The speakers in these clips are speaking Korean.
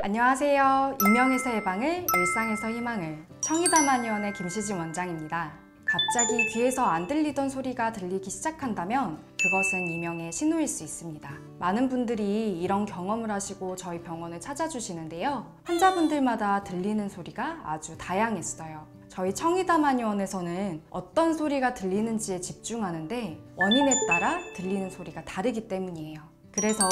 안녕하세요. 이명에서 예방을, 일상에서 희망을. 청이다마니원의 김시진 원장입니다. 갑자기 귀에서 안 들리던 소리가 들리기 시작한다면 그것은 이명의 신호일 수 있습니다. 많은 분들이 이런 경험을 하시고 저희 병원을 찾아주시는데요. 환자분들마다 들리는 소리가 아주 다양했어요. 저희 청이다마니원에서는 어떤 소리가 들리는지에 집중하는데 원인에 따라 들리는 소리가 다르기 때문이에요. 그래서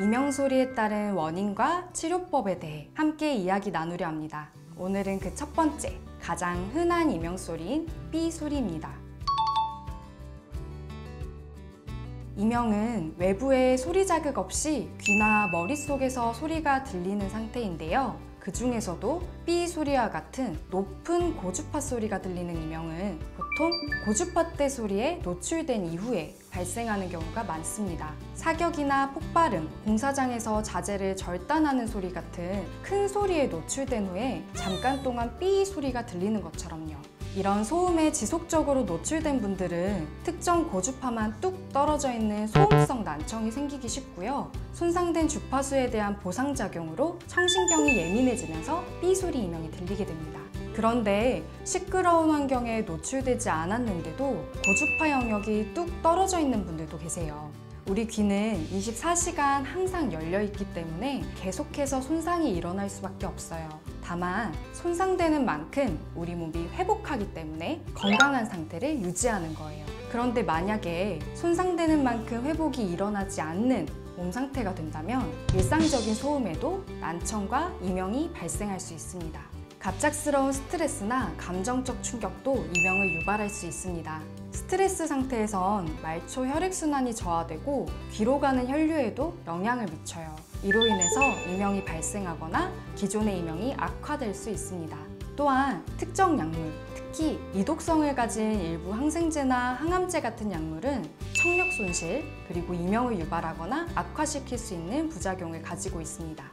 이명소리에 따른 원인과 치료법에 대해 함께 이야기 나누려 합니다. 오늘은 그 첫 번째, 가장 흔한 이명소리인 삐소리입니다. 이명은 외부의 소리 자극 없이 귀나 머릿속에서 소리가 들리는 상태인데요. 그 중에서도 삐 소리와 같은 높은 고주파 소리가 들리는 이명은 보통 고주파 대 소리에 노출된 이후에 발생하는 경우가 많습니다. 사격이나 폭발음, 공사장에서 자재를 절단하는 소리 같은 큰 소리에 노출된 후에 잠깐 동안 삐 소리가 들리는 것처럼요. 이런 소음에 지속적으로 노출된 분들은 특정 고주파만 뚝 떨어져 있는 소음성 난청이 생기기 쉽고요. 손상된 주파수에 대한 보상작용으로 청신경이 예민해지면서 삐소리 이명이 들리게 됩니다. 그런데 시끄러운 환경에 노출되지 않았는데도 고주파 영역이 뚝 떨어져 있는 분들도 계세요. 우리 귀는 24시간 항상 열려있기 때문에 계속해서 손상이 일어날 수밖에 없어요. 다만 손상되는 만큼 우리 몸이 회복하기 때문에 건강한 상태를 유지하는 거예요. 그런데 만약에 손상되는 만큼 회복이 일어나지 않는 몸 상태가 된다면 일상적인 소음에도 난청과 이명이 발생할 수 있습니다. 갑작스러운 스트레스나 감정적 충격도 이명을 유발할 수 있습니다. 스트레스 상태에선 말초 혈액순환이 저하되고 귀로 가는 혈류에도 영향을 미쳐요. 이로 인해서 이명이 발생하거나 기존의 이명이 악화될 수 있습니다. 또한 특정 약물, 특히 이독성을 가진 일부 항생제나 항암제 같은 약물은 청력 손실, 그리고 이명을 유발하거나 악화시킬 수 있는 부작용을 가지고 있습니다.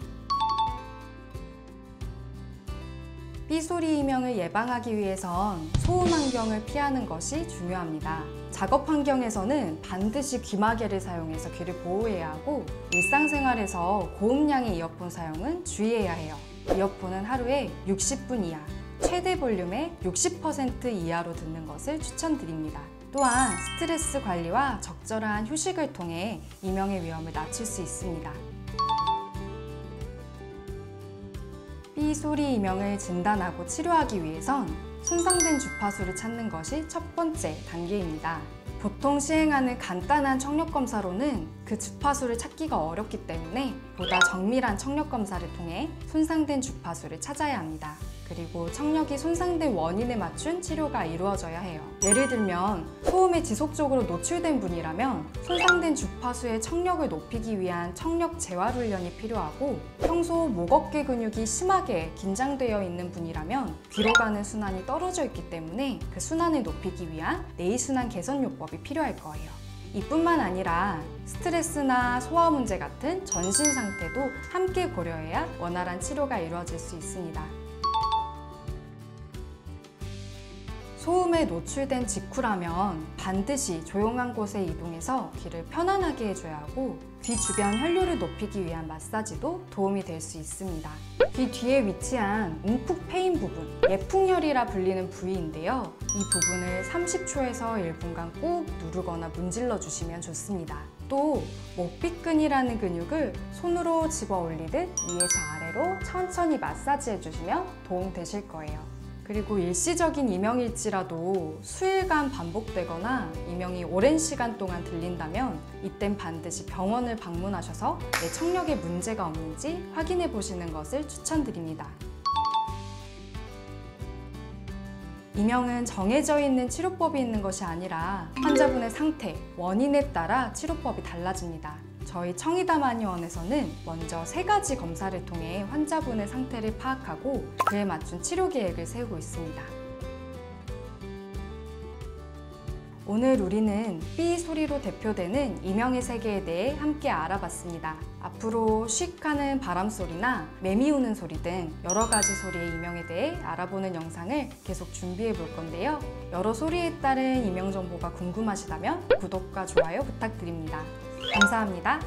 삐소리 이명을 예방하기 위해선 소음 환경을 피하는 것이 중요합니다. 작업 환경에서는 반드시 귀마개를 사용해서 귀를 보호해야 하고 일상생활에서 고음량의 이어폰 사용은 주의해야 해요. 이어폰은 하루에 60분 이하, 최대 볼륨의 60% 이하로 듣는 것을 추천드립니다. 또한 스트레스 관리와 적절한 휴식을 통해 이명의 위험을 낮출 수 있습니다. 삐소리 이명을 진단하고 치료하기 위해선 손상된 주파수를 찾는 것이 첫 번째 단계입니다. 보통 시행하는 간단한 청력 검사로는 그 주파수를 찾기가 어렵기 때문에 보다 정밀한 청력 검사를 통해 손상된 주파수를 찾아야 합니다. 그리고 청력이 손상된 원인에 맞춘 치료가 이루어져야 해요. 예를 들면 소음에 지속적으로 노출된 분이라면 손상된 주파수의 청력을 높이기 위한 청력 재활 훈련이 필요하고 평소 목 어깨 근육이 심하게 긴장되어 있는 분이라면 귀로 가는 순환이 떨어져 있기 때문에 그 순환을 높이기 위한 내이순환 개선요법이 필요할 거예요. 이뿐만 아니라 스트레스나 소화 문제 같은 전신 상태도 함께 고려해야 원활한 치료가 이루어질 수 있습니다. 소음에 노출된 직후라면 반드시 조용한 곳에 이동해서 귀를 편안하게 해줘야 하고 귀 주변 혈류를 높이기 위한 마사지도 도움이 될 수 있습니다. 귀 뒤에 위치한 움푹 패인 부분, 예풍혈이라 불리는 부위인데요. 이 부분을 30초에서 1분간 꾹 누르거나 문질러 주시면 좋습니다. 또 목비근이라는 근육을 손으로 집어 올리듯 위에서 아래로 천천히 마사지해 주시면 도움 되실 거예요. 그리고 일시적인 이명일지라도 수일간 반복되거나 이명이 오랜 시간 동안 들린다면 이땐 반드시 병원을 방문하셔서 내 청력에 문제가 없는지 확인해 보시는 것을 추천드립니다. 이명은 정해져 있는 치료법이 있는 것이 아니라 환자분의 상태, 원인에 따라 치료법이 달라집니다. 저희 청이다마니원에서는 먼저 3가지 검사를 통해 환자분의 상태를 파악하고 그에 맞춘 치료 계획을 세우고 있습니다. 오늘 우리는 삐 소리로 대표되는 이명의 세계에 대해 함께 알아봤습니다. 앞으로 쉭 하는 바람 소리나 매미 우는 소리 등 여러 가지 소리의 이명에 대해 알아보는 영상을 계속 준비해 볼 건데요. 여러 소리에 따른 이명 정보가 궁금하시다면 구독과 좋아요 부탁드립니다. 감사합니다.